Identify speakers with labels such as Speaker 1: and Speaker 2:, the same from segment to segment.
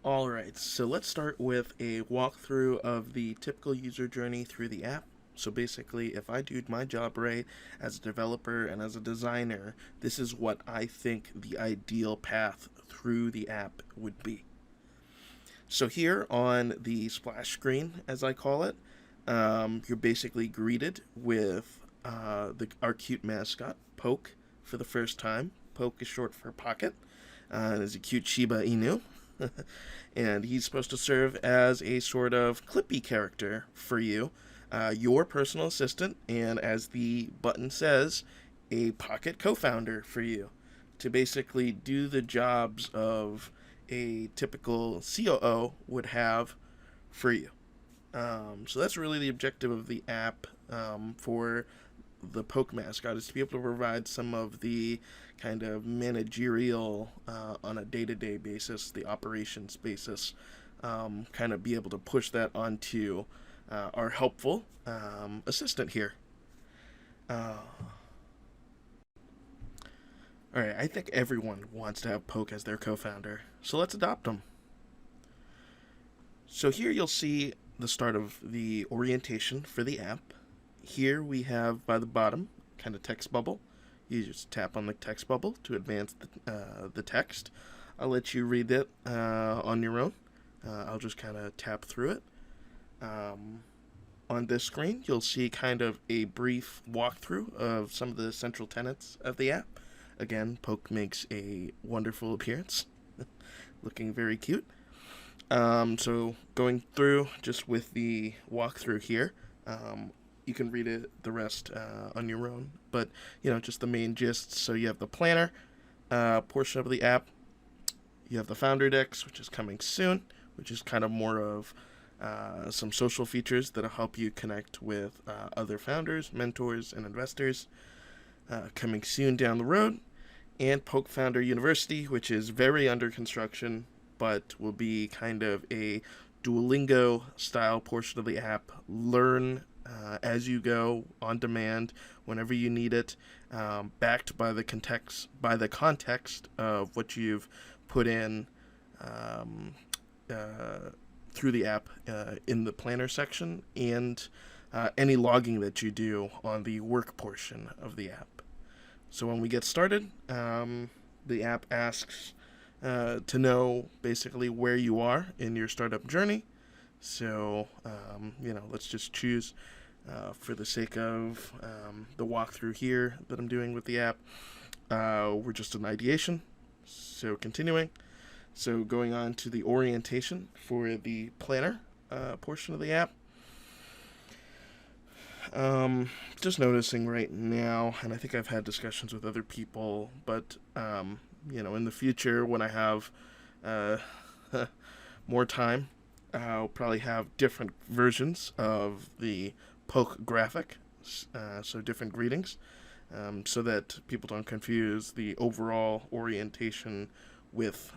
Speaker 1: Alright, so let's start with a walkthrough of the typical user journey through the app. So basically, if I do my job right as a developer and as a designer, this is what I think the ideal path through the app would be. So here on the splash screen, as I call it, you're basically greeted with our cute mascot, Poke, for the first time. Poke is short for Pocket, and is a cute Shiba Inu. And he's supposed to serve as a sort of Clippy character for you, your personal assistant, and as the button says, a Pocket co-founder for you to basically do the jobs of a typical COO would have for you. So that's really the objective of the app for the Poke mascot, is to be able to provide some of the kind of managerial on a day-to-day basis, the operations basis, kind of be able to push that onto our helpful assistant here. Alright, I think everyone wants to have Poke as their co-founder, so let's adopt him. So here you'll see the start of the orientation for the app. Here we have, by the bottom, kind of text bubble. You just tap on the text bubble to advance the text. I'll let you read it on your own. I'll just kind of tap through it. On this screen, you'll see kind of a brief walkthrough of some of the central tenets of the app. Again, Poke makes a wonderful appearance, looking very cute. So going through just with the walkthrough here, you can read it the rest on your own, but just the main gist. So you have the planner portion of the app. You have the founder decks, which is coming soon, which is kind of more of some social features that'll help you connect with other founders, mentors, and investors. Coming soon down the road. And Pokefounder University, which is very under construction, but will be kind of a Duolingo style portion of the app. Learn as you go, on demand, whenever you need it, backed by the context of what you've put in through the app in the planner section, and any logging that you do on the work portion of the app. So when we get started, the app asks to know basically where you are in your startup journey. So, let's just choose, for the sake of the walkthrough here that I'm doing with the app, we're just in ideation. So continuing. So going on to the orientation for the planner portion of the app. Just noticing right now, and I think I've had discussions with other people, but, in the future when I have more time, I'll probably have different versions of the Poke graphic, so different greetings, so that people don't confuse the overall orientation with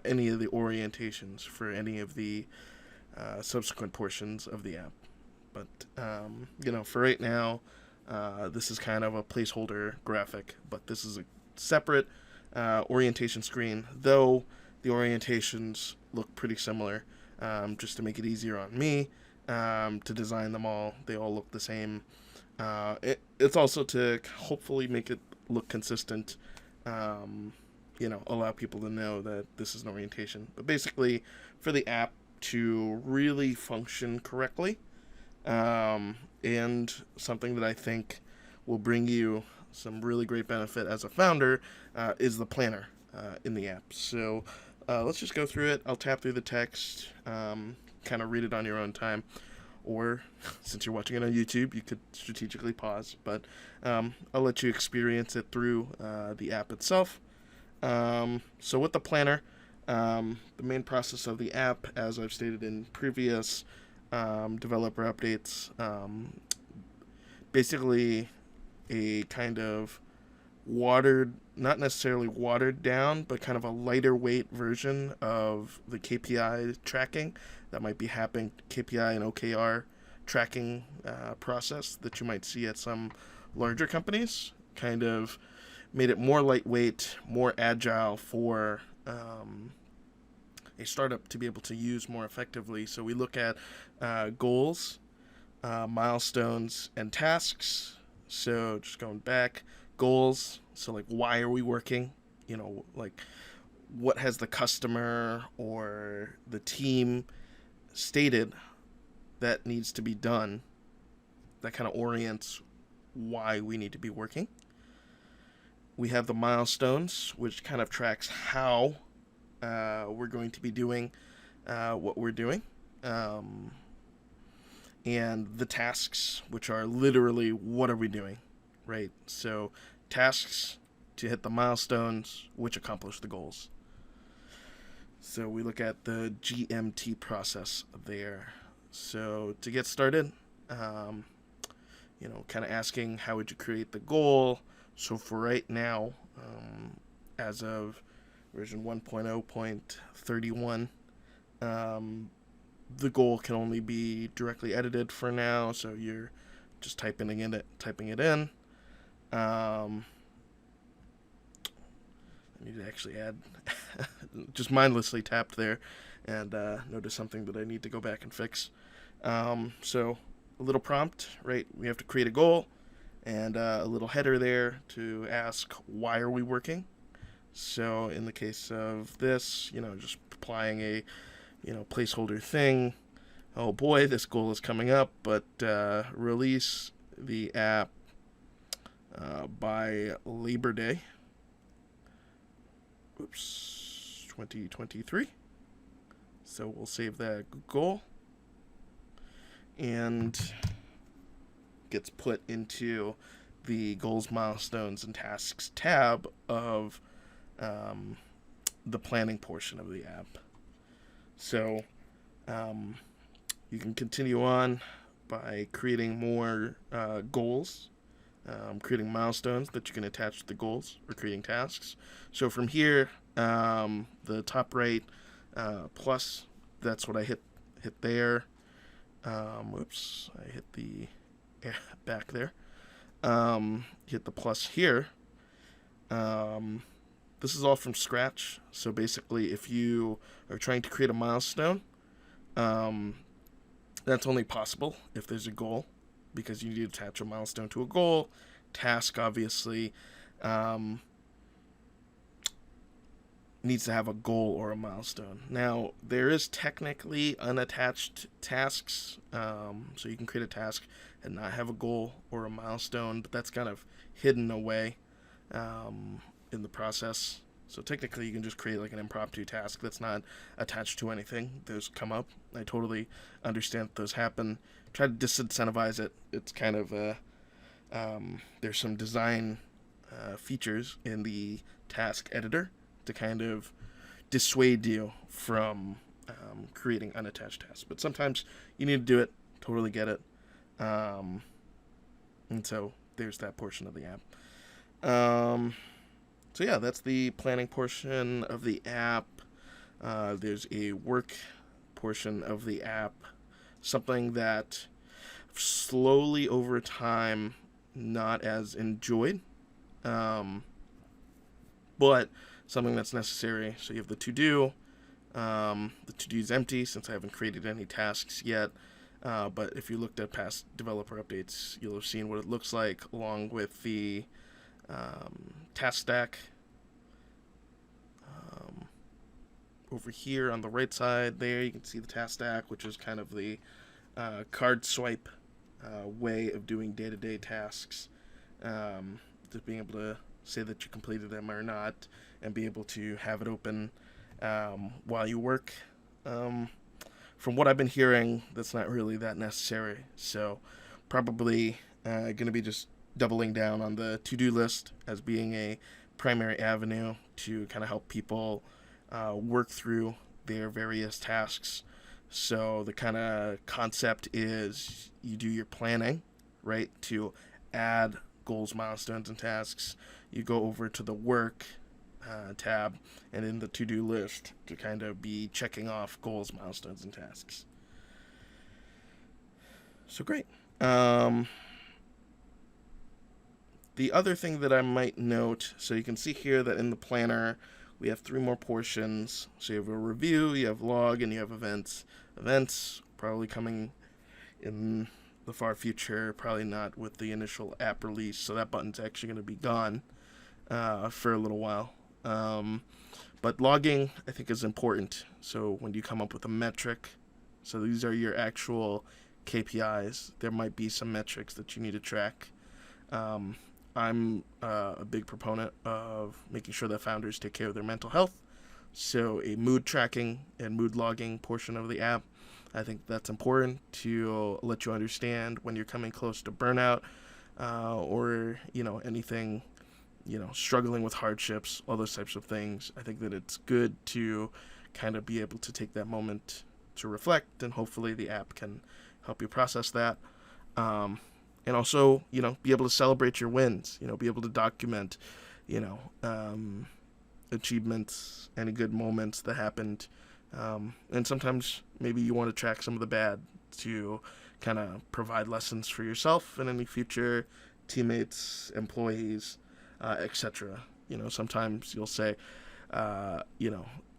Speaker 1: any of the orientations for any of the subsequent portions of the app. But, for right now, this is kind of a placeholder graphic, but this is a separate orientation screen, though the orientations look pretty similar, just to make it easier on me to design them all. They all look the same. It's also to hopefully make it look consistent, allow people to know that this is an orientation. But basically, for the app to really function correctly, and something that I think will bring you some really great benefit as a founder, is the planner in the app. So let's just go through it. I'll tap through the text, kind of read it on your own time, or since you're watching it on YouTube, you could strategically pause, but I'll let you experience it through the app itself. So with the planner, the main process of the app, as I've stated in previous developer updates, basically a kind of not necessarily watered down, but kind of a lighter weight version of the KPI tracking that might be happening, KPI and OKR tracking process that you might see at some larger companies. Kind of made it more lightweight, more agile for a startup to be able to use more effectively. So we look at goals, milestones, and tasks. So just going back, goals. So like, why are we working? Like, what has the customer or the team stated that needs to be done? That kind of orients why we need to be working. We have the milestones, which kind of tracks how we're going to be doing what we're doing. And the tasks, which are literally what are we doing, right? So tasks to hit the milestones, which accomplish the goals. So we look at the GMT process there. So to get started, kind of asking how would you create the goal. So for right now, as of version 1.0.31, the goal can only be directly edited for now. So you're just typing it in. I need to actually add, just mindlessly tapped there, and notice something that I need to go back and fix. So a little prompt, right? We have to create a goal, and a little header there to ask why are we working. So in the case of this, just applying a placeholder thing. Oh boy, this goal is coming up, but release the app by Labor Day. 2023. So we'll save that goal, and gets put into the goals, milestones, and tasks tab of the planning portion of the app. So you can continue on by creating more goals, creating milestones that you can attach to the goals, or creating tasks. So from here, the top right plus, that's what I hit there. Whoops, I hit the back there. Hit the plus here. This is all from scratch. So basically, if you are trying to create a milestone, that's only possible if there's a goal, because you need to attach a milestone to a goal. Task, obviously, needs to have a goal or a milestone. Now, there is technically unattached tasks, so you can create a task and not have a goal or a milestone, but that's kind of hidden away in the process. So technically, you can just create like an impromptu task that's not attached to anything. Those come up. I totally understand that those happen. Try to disincentivize it. It's kind of there's some design features in the task editor to kind of dissuade you from creating unattached tasks. But sometimes you need to do it. Totally get it. And so there's that portion of the app. So yeah, that's the planning portion of the app. There's a work portion of the app. Something that slowly over time, not as enjoyed. But something that's necessary. So you have the to-do. The to-do is empty since I haven't created any tasks yet. But if you looked at past developer updates, you'll have seen what it looks like along with the task stack. Over here on the right side there, you can see the task stack, which is kind of the card swipe way of doing day-to-day tasks. Just being able to say that you completed them or not, and be able to have it open while you work. From what I've been hearing, that's not really that necessary. So probably going to be just doubling down on the to-do list as being a primary avenue to kind of help people work through their various tasks. So the kind of concept is you do your planning, right, to add goals, milestones, and tasks. You go over to the work tab and in the to-do list to kind of be checking off goals, milestones, and tasks. So great. The other thing that I might note, so you can see here that in the planner we have 3 more portions. So you have a review, you have log, and you have events. Events probably coming in the far future, probably not with the initial app release, so that button's actually going to be gone for a little while. But logging, I think, is important. So when you come up with a metric, so these are your actual KPIs, there might be some metrics that you need to track. I'm a big proponent of making sure that founders take care of their mental health. So a mood tracking and mood logging portion of the app, I think that's important to let you understand when you're coming close to burnout or, anything, struggling with hardships, all those types of things. I think that it's good to kind of be able to take that moment to reflect, and hopefully the app can help you process that. And also, be able to celebrate your wins, be able to document, achievements, any good moments that happened. And sometimes maybe you want to track some of the bad to kind of provide lessons for yourself and any future teammates, employees, etc. Sometimes you'll say,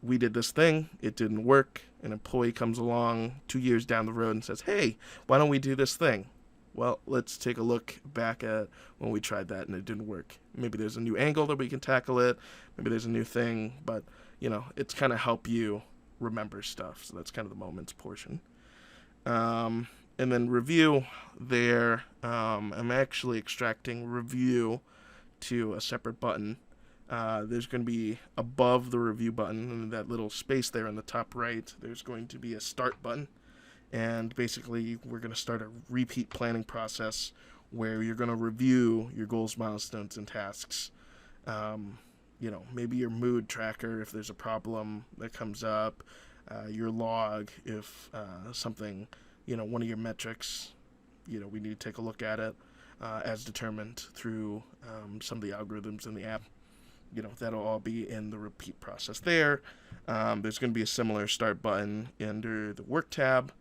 Speaker 1: we did this thing, it didn't work. An employee comes along 2 years down the road and says, hey, why don't we do this thing? Well, let's take a look back at when we tried that and it didn't work. Maybe there's a new angle that we can tackle it. Maybe there's a new thing, but, it's kind of help you remember stuff. So that's kind of the moments portion. And then review there, I'm actually extracting review to a separate button. There's going to be above the review button, and that little space there in the top right, there's going to be a start button. And basically, we're going to start a repeat planning process where you're going to review your goals, milestones, and tasks. Maybe your mood tracker if there's a problem that comes up, your log if something, one of your metrics, we need to take a look at it as determined through some of the algorithms in the app. That'll all be in the repeat process there. There's going to be a similar start button under the work tab.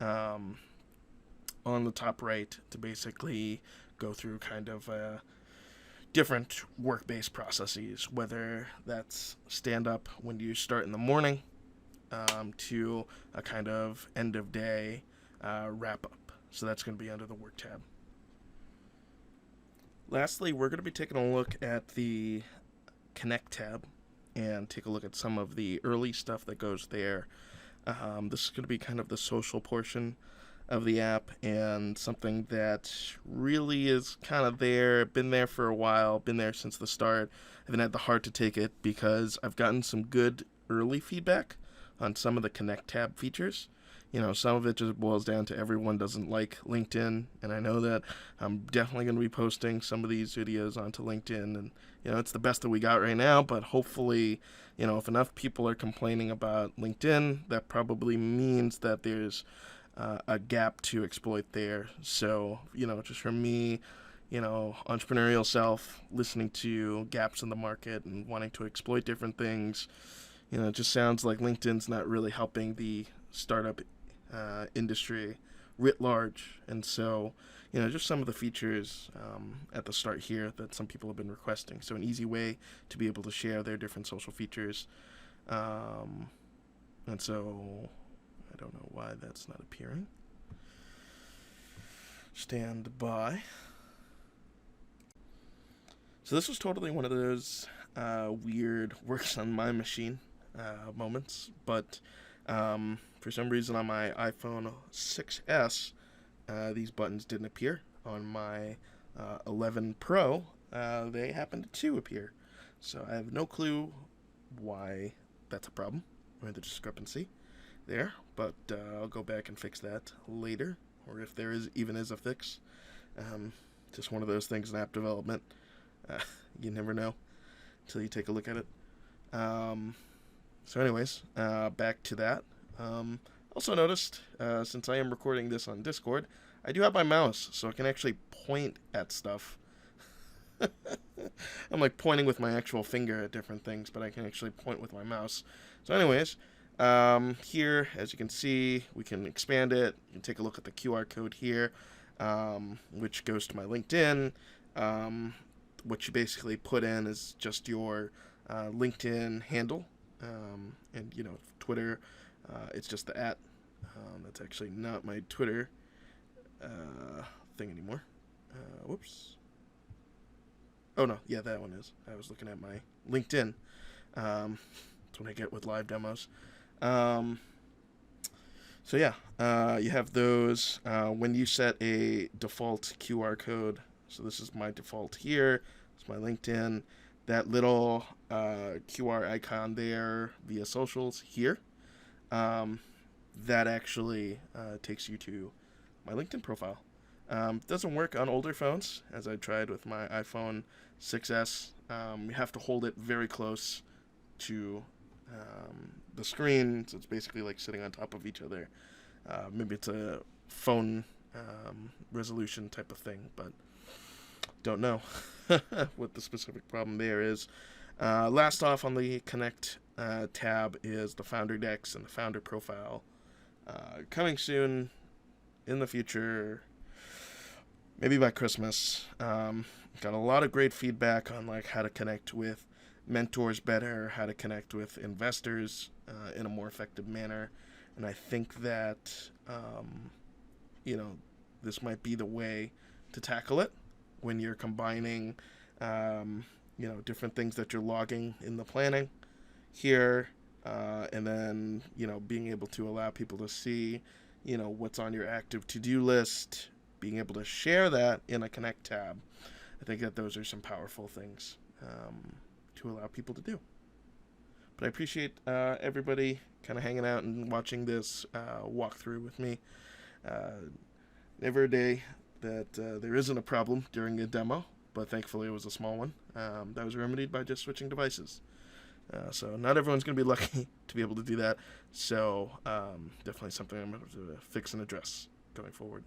Speaker 1: On the top right to basically go through kind of different work-based processes, whether that's stand-up when you start in the morning to a kind of end-of-day wrap-up. So that's going to be under the work tab. Lastly, we're going to be taking a look at the Connect tab and take a look at some of the early stuff that goes there. This is going to be kind of the social portion of the app, and something that really is kind of there, been there for a while, been there since the start. I haven't had the heart to take it because I've gotten some good early feedback on some of the Connect tab features. Some of it just boils down to everyone doesn't like LinkedIn, and I know that I'm definitely going to be posting some of these videos onto LinkedIn, and it's the best that we got right now, but hopefully, if enough people are complaining about LinkedIn, that probably means that there's a gap to exploit there. So, just from me, entrepreneurial self, listening to gaps in the market and wanting to exploit different things, it just sounds like LinkedIn's not really helping the startup industry writ large. And so, just some of the features at the start here that some people have been requesting. So an easy way to be able to share their different social features. And so I don't know why that's not appearing. Stand by. So this was totally one of those weird works on my machine moments, but for some reason on my iPhone 6S, these buttons didn't appear. On my 11 Pro, they happened to appear. So I have no clue why that's a problem, or the discrepancy there, but I'll go back and fix that later, or if there even is a fix. Just one of those things in app development. You never know until you take a look at it. So anyways, back to that. Also noticed, since I am recording this on Discord, I do have my mouse, so I can actually point at stuff. I'm like pointing with my actual finger at different things, but I can actually point with my mouse. So anyways, here, as you can see, we can expand it. You can take a look at the QR code here, which goes to my LinkedIn. What you basically put in is just your LinkedIn handle, and Twitter. It's just the @. That's actually not my Twitter thing anymore. Whoops. Oh no, yeah, that one is. I was looking at my LinkedIn. That's what I get with live demos. So yeah, you have those. When you set a default QR code, so this is my default here. It's my LinkedIn. That little QR icon there via socials here, that actually takes you to my LinkedIn profile. Doesn't work on older phones, as I tried with my iPhone 6S. You have to hold it very close to the screen, so it's basically like sitting on top of each other. Maybe it's a phone resolution type of thing, but don't know what the specific problem there is. Last off on the Connect tab is the Founder Decks and the Founder Profile. Coming soon in the future, maybe by Christmas. Got a lot of great feedback on like how to connect with mentors better, how to connect with investors in a more effective manner, and I think that this might be the way to tackle it when you're combining different things that you're logging in the planning here, and then being able to allow people to see what's on your active to-do list, being able to share that in a Connect tab. I think that those are some powerful things to allow people to do. But I appreciate everybody kind of hanging out and watching this walkthrough with me. Never a day that there isn't a problem during a demo, but thankfully it was a small one. That was remedied by just switching devices. So not everyone's going to be lucky to be able to do that. So definitely something I'm going to have to fix and address going forward.